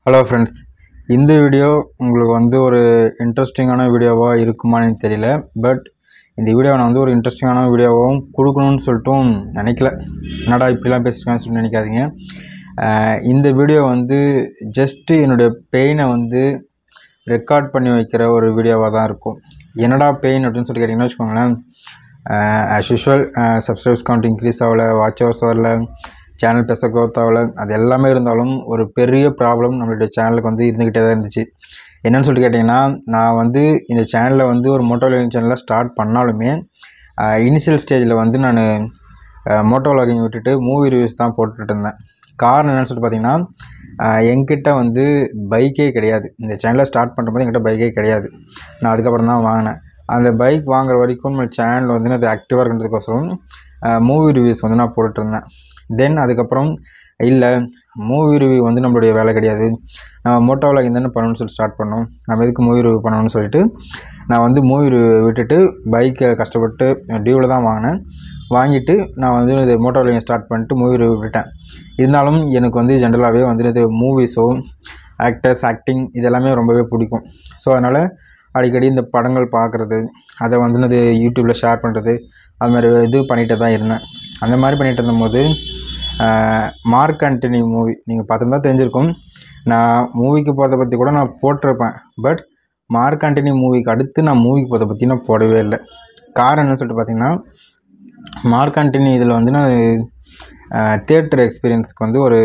Hello friends, இந்த video உங்களுக்கு ஒரு இன்ட்ரெஸ்டிங்கான வீடியோவாக இருக்குமான்னு தெரியல. பட் இந்த வீடியோவை நான் ஒரு இன்ட்ரெஸ்டிங்கான வீடியோவாகவும் கொடுக்கணும்னு சொல்லிட்டும் நினைக்கல. என்னடா இப்படிலாம் பேசிருக்கான்னு சொல்லி நினைக்காதீங்க. இந்த வீடியோ ஜஸ்ட்டு என்னுடைய பெயினை ரெக்கார்ட் பண்ணி வைக்கிற ஒரு வீடியோவாக தான் இருக்கும். என்னடா பெயின் அப்படின்னு சொல்லி கேட்டிங்கன்னா வச்சுக்கோங்களேன், as usual subscribes count increase ஆகலை, வாட்ச் ஹவர்ஸ் வரல, சேனல் பெருசாக க்ரோத் ஆகலை. அது எல்லாமே இருந்தாலும் ஒரு பெரிய ப்ராப்ளம் நம்மளுடைய சேனலுக்கு இருந்துக்கிட்டே தான் இருந்துச்சு. என்னென்னு சொல்லிட்டு கேட்டிங்கன்னா, நான் இந்த சேனலில் ஒரு மோட்டோ விளாகிங் சேனலில் ஸ்டார்ட் பண்ணாலுமே இனிஷியல் ஸ்டேஜில் நான் மோட்டோ விளாகிங் விட்டுட்டு மூவி ரிவ்யூஸ் தான் போட்டுட்டு இருந்தேன். காரணம் என்னென்னு சொல்லிட்டு பார்த்தீங்கன்னா, என்கிட்ட பைக்கே கிடையாது. இந்த சேனலை ஸ்டார்ட் பண்ணும்போது என்கிட்ட பைக்கே கிடையாது. நான் அதுக்கப்புறம் தான் வாங்கினேன். அந்த பைக் வாங்குற வரைக்கும் நம்ம சேனல் அது ஆக்டிவாக இருக்கிறதுக்கோசரம் மூவி ரிவ்யூஸ் நான் போட்டுட்ருந்தேன். தென் அதுக்கப்புறம் இல்லை, மூவி ரிவ்யூ நம்மளுடைய வேலை கிடையாது, நம்ம மோட்டோ விளாகிங் தானே பண்ணணும்னு சொல்லி ஸ்டார்ட் பண்ணோம், நம்ம எதுக்கு மூவி ரிவ்யூ பண்ணணும்னு சொல்லிட்டு நான் மூவி ரிவ்யூ விட்டுட்டு பைக்கை கஷ்டப்பட்டு டியூவில் தான் வாங்கினேன். வாங்கிட்டு நான் இது மோட்டோ விளாகிங் ஸ்டார்ட் பண்ணிட்டு மூவி ரிவ்யூ விட்டுட்டேன். இருந்தாலும் எனக்கு ஜென்ரலாகவே இது மூவிஸோ ஆக்டர்ஸ் ஆக்டிங் இதெல்லாமே ரொம்பவே பிடிக்கும். ஸோ அதனால் அடிக்கடி இந்த படங்கள் பார்க்குறது, அதை இது யூடியூப்பில் ஷேர் பண்ணுறது, அது மாதிரி இது பண்ணிகிட்டு தான் இருந்தேன். அந்த மாதிரி பண்ணிகிட்டு இருந்தபோது மார்க் ஆண்டனி மூவி நீங்கள் பார்த்துருந்தா தெரிஞ்சிருக்கும். நான் மூவிக்கு போகிறத பற்றி கூட நான் போட்டிருப்பேன். பட் மார்க் ஆண்டனி மூவிக்கு அடுத்து நான் மூவிக்கு போகிறத பற்றி நான் போடவே இல்லை. காரணம் என்னன்னு சொல்லிட்டு பார்த்தீங்கன்னா, மார்க் ஆண்டனி இதில் நான் தியேட்டர் எக்ஸ்பீரியன்ஸுக்கு ஒரு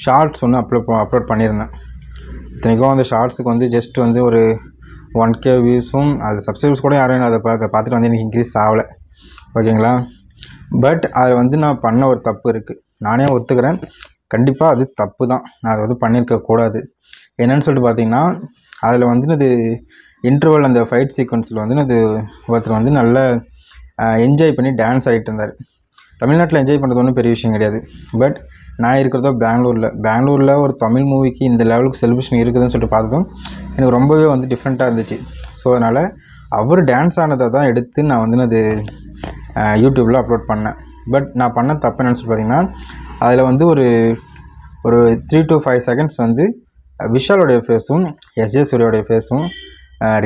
ஷார்ட்ஸ் அப்லோட் பண்ணியிருந்தேன். இத்தனைக்கும் அந்த ஷார்ட்ஸுக்கு ஜஸ்ட் ஒரு 1K வியூஸும், அது சப்ஸ்கிரைபர்ஸ் கூட யாரும் அதை பார்த்துட்டு எனக்கு இன்க்ரீஸ் ஆகலை. ஓகேங்களா? பட் அதில் நான் பண்ண ஒரு தப்பு இருக்குது, நானே ஒத்துக்கிறேன். கண்டிப்பாக அது தப்பு தான், நான் அதை பண்ணியிருக்கக்கூடாது. என்னென்னு சொல்லிட்டு பார்த்தீங்கன்னா, அதில் இது இன்டர்வல் அந்த ஃபைட் சீக்வன்ஸில் அது ஒருத்தர் நல்லா என்ஜாய் பண்ணி டான்ஸ் ஆகிட்டு இருந்தார். தமிழ்நாட்டில் என்ஜாய் பண்ணுறது ஒன்றும் பெரிய விஷயம் கிடையாது. பட் நான் இருக்கிறதோ பெங்களூரில் ஒரு தமிழ் மூவிக்கு இந்த லெவலுக்கு செலிப்ரேஷன் இருக்குதுன்னு சொல்லிட்டு பார்த்ததும் எனக்கு ரொம்பவே டிஃப்ரெண்ட்டாக இருந்துச்சு. ஸோ அதனால் அவர் டான்ஸ் ஆனதை தான் எடுத்து நான் அது யூடியூப்பில் அப்லோட் பண்ணேன். பட் நான் பண்ண தப்பு என்னென்னு சொல்லி பார்த்தீங்கன்னா, அதில் ஒரு 3 to 5 செகண்ட்ஸ் விஷாலோடைய ஃபேஸும் எஸ்ஜே சூர்யாவுடைய ஃபேஸும்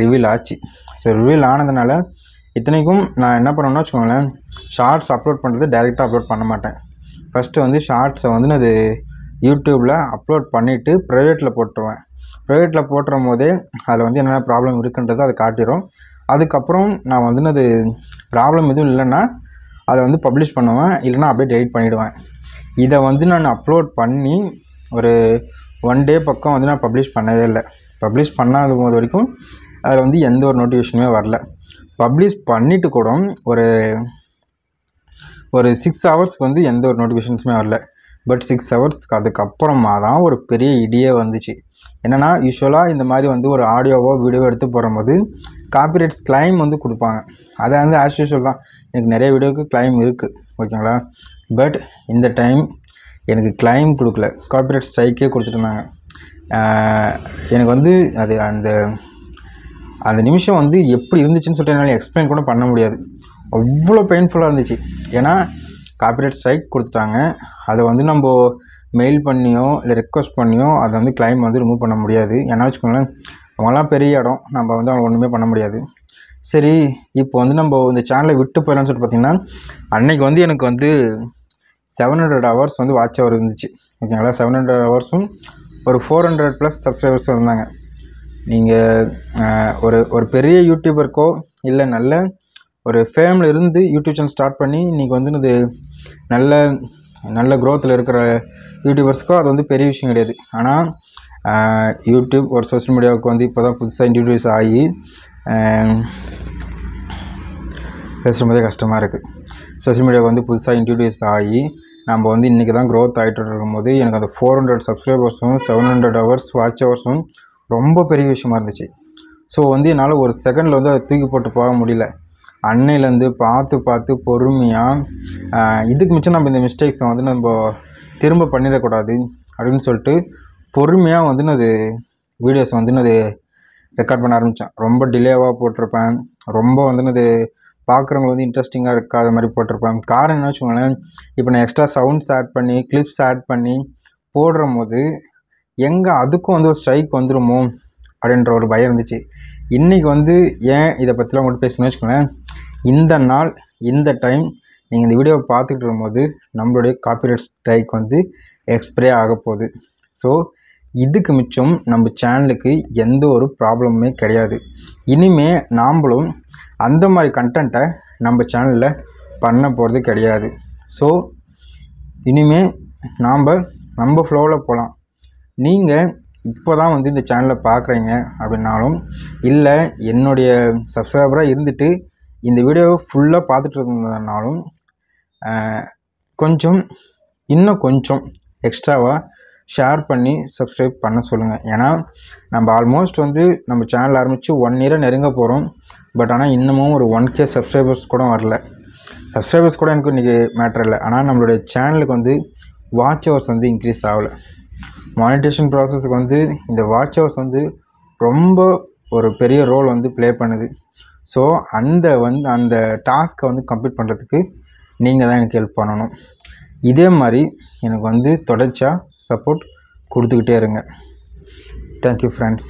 ரிவீல் ஆச்சு. ஸோ ரிவீல் ஆனதுனால இத்தனைக்கும் நான் என்ன பண்ணணும்னு வச்சுக்கோங்களேன், ஷார்ட்ஸ் அப்லோட் பண்ணுறது டைரெக்டாக அப்லோட் பண்ண மாட்டேன். ஃபஸ்ட்டு ஷார்ட்ஸை அது யூடியூப்பில் அப்லோட் பண்ணிவிட்டு ப்ரைவேட்டில் போட்டுருவேன். ப்ரைவேட்டில் போட்டுரும் போதே அதில் என்னென்ன ப்ராப்ளம் இருக்குன்றதை அதை காட்டிடும். அதுக்கப்புறம் நான் அது ப்ராப்ளம் எதுவும் இல்லைன்னா அதை பப்ளிஷ் பண்ணுவேன், இல்லைனா அப்படியே டெலிட் பண்ணிவிடுவேன். இதை நான் அப்லோட் பண்ணி ஒரு 1 டே பக்கம் நான் பப்ளிஷ் பண்ணவே இல்லை. பப்ளிஷ் பண்ணாத போது வரைக்கும் அதில் எந்த ஒரு நோட்டிஃபிகேஷனுமே வரல. பப்ளிஷ் பண்ணிவிட்டு கூட ஒரு 6 ஹவர்ஸ்க்கு எந்த ஒரு நோட்டிஃபிகேஷன்ஸுமே வரல. பட் 6 ஹவர்ஸ்க்கு அதுக்கப்புறமா தான் ஒரு பெரிய இடியே வந்துச்சு. என்னென்னா, யூஸ்வலாக இந்த மாதிரி ஒரு ஆடியோவோ வீடியோவோ எடுத்து போடும்போது காப்பிரைட்ஸ் கிளைம் கொடுப்பாங்க. அதை ஆஸ் யூஸ்வல் தான், எனக்கு நிறைய வீடியோவுக்கு கிளைம் இருக்குது. ஓகேங்களா? பட் இந்த டைம் எனக்கு கிளைம் கொடுக்கல, காப்பிரைட் ஸ்ட்ரைக்கே கொடுத்துட்டுருந்தாங்க. எனக்கு அது அந்த நிமிஷம் எப்படி இருந்துச்சுன்னு சொல்லிட்டு என்னால் எக்ஸ்பிளைன் கூட பண்ண முடியாது. அவ்வளோ பெயின்ஃபுல்லாக இருந்துச்சு. ஏன்னா காப்பிரைட் ஸ்ட்ரைக் கொடுத்துட்டாங்க. அதை நம்ம மெயில் பண்ணியோ இல்லை ரெக்வஸ்ட் பண்ணியோ அதை கிளைம் ரிமூவ் பண்ண முடியாது. ஏன்னா வச்சுக்கோங்களேன், அவங்களாம் பெரிய இடம், நம்ம அவங்க ஒன்றுமே பண்ண முடியாது. சரி, இப்போ நம்ம இந்த சேனலை விட்டு போயிடலான்னு சொல்லிட்டு பார்த்தீங்கன்னா, அன்றைக்கி எனக்கு 700 ஹவர்ஸ் வாட்ச் ஹவர் இருந்துச்சு. ஓகேங்களா? 700 ஹவர்ஸும் ஒரு 400+ சப்ஸ்கிரைபர்ஸ் இருந்தாங்க. நீங்கள் ஒரு பெரிய யூடியூபருக்கோ இல்லை நல்ல ஒரு ஃபேமில் இருந்து யூடியூப் சேனல் ஸ்டார்ட் பண்ணி இன்றைக்கி இது நல்ல க்ரோத்தில் இருக்கிற யூடியூபர்ஸ்க்கோ அது பெரிய விஷயம் கிடையாது. ஆனால் யூடியூப் ஒரு சோஷியல் மீடியாவுக்கு இப்போ தான் புதுசாக இன்ட்ரடியூஸ் ஆகி பேசும்போதே கஷ்டமாக இருக்குது. சோஷியல் மீடியாவுக்கு புதுசாக இன்ட்ரடியூஸ் ஆகி நம்ம இன்றைக்கி தான் க்ரோத் ஆகிட்டு இருக்கும்போது எனக்கு அந்த 400 சப்ஸ்கிரைபர்ஸும் 700 ஹவர்ஸ் வாட்ச் ஹவர்ஸும் ரொம்ப பெரிய விஷயமா இருந்துச்சு. ஸோ என்னால் ஒரு செகண்டில் அதை தூக்கி போட்டு போக முடியல. அன்னையிலேருந்து பார்த்து பொறுமையாக இதுக்கு மிச்சம் நம்ம இந்த மிஸ்டேக்ஸை நம்ம திரும்ப பண்ணிடக்கூடாது அப்படின்னு சொல்லிட்டு பொறுமையாக அது வீடியோஸ் அது ரெக்கார்ட் பண்ண ஆரம்பித்தேன். ரொம்ப டிலேவாக போட்டிருப்பேன், ரொம்ப அது பார்க்குறவங்க இன்ட்ரெஸ்டிங்காக இருக்காத மாதிரி போட்டிருப்பேன். காரணம் என்ன வச்சுக்கோங்களேன், இப்போ நான் எக்ஸ்ட்ரா சவுண்ட்ஸ் ஆட் பண்ணி கிளிப்ஸ் ஆட் பண்ணி போடுற போது எங்கே அதுக்கும் வந்து ஒரு ஸ்ட்ரைக் வந்துடுமோ அப்படின்ற ஒரு பயம் இருந்துச்சு. இன்றைக்கி வந்து ஏன் இதை பற்றிலாம் உங்கள்கிட்ட பேசணும்னு வச்சுக்கோங்களேன், இந்த நாள் இந்த டைம் நீங்கள் இந்த வீடியோவை பார்த்துக்கிட்டு இருக்கும்போது நம்மளுடைய காப்பிரைட் ஸ்ட்ரைக் வந்து எக்ஸ்பிரே ஆக போகுது. ஸோ இதுக்கு மிச்சம் நம்ம சேனலுக்கு எந்த ஒரு ப்ராப்ளமுமே கிடையாது. இனிமே நாம்ளும் அந்த மாதிரி கண்டென்ட்டை நம்ம சேனலில் பண்ண போகிறது கிடையாது. ஸோ இனிமேல் நம்ம ஃப்ளோவில் போகலாம். நீங்கள் இப்போ தான் வந்து இந்த சேனலை பார்க்குறீங்க அப்படின்னாலும், இல்லை என்னுடைய சப்ஸ்கிரைபராக இருந்துட்டு இந்த வீடியோவை ஃபுல்லாக பார்த்துட்டு இருந்ததுனாலும் இன்னும் கொஞ்சம் எக்ஸ்ட்ராவாக ஷேர் பண்ணி சப்ஸ்கிரைப் பண்ண சொல்லுங்கள். ஏன்னா நம்ம ஆல்மோஸ்ட் வந்து நம்ம சேனல் ஆரம்பித்து 1 இயரை நெருங்க போகிறோம். பட் ஆனால் இன்னமும் ஒரு 1K சப்ஸ்கிரைபர்ஸ் கூட வரல. சப்ஸ்கிரைபர்ஸ் கூட எனக்கு இன்றைக்கி மேட்டர் இல்லை. ஆனால் நம்மளுடைய சேனலுக்கு வந்து வாட்ச் ஹவர்ஸ் வந்து இன்க்ரீஸ் ஆகலை. மானிட்டேஷன் ப்ராசஸுக்கு வந்து இந்த வாட்ச் ஹவர்ஸ் வந்து ரொம்ப ஒரு பெரிய ரோல் வந்து ப்ளே பண்ணுது. ஸோ அந்த டாஸ்க்கை வந்து கம்ப்ளீட் பண்ணுறதுக்கு நீங்கள் தான் எனக்கு ஹெல்ப் பண்ணணும். இதே மாதிரி எனக்கு வந்து தொடர்ச்சியாக சப்போர்ட் கொடுத்துக்கிட்டே இருங்க. Thank you friends.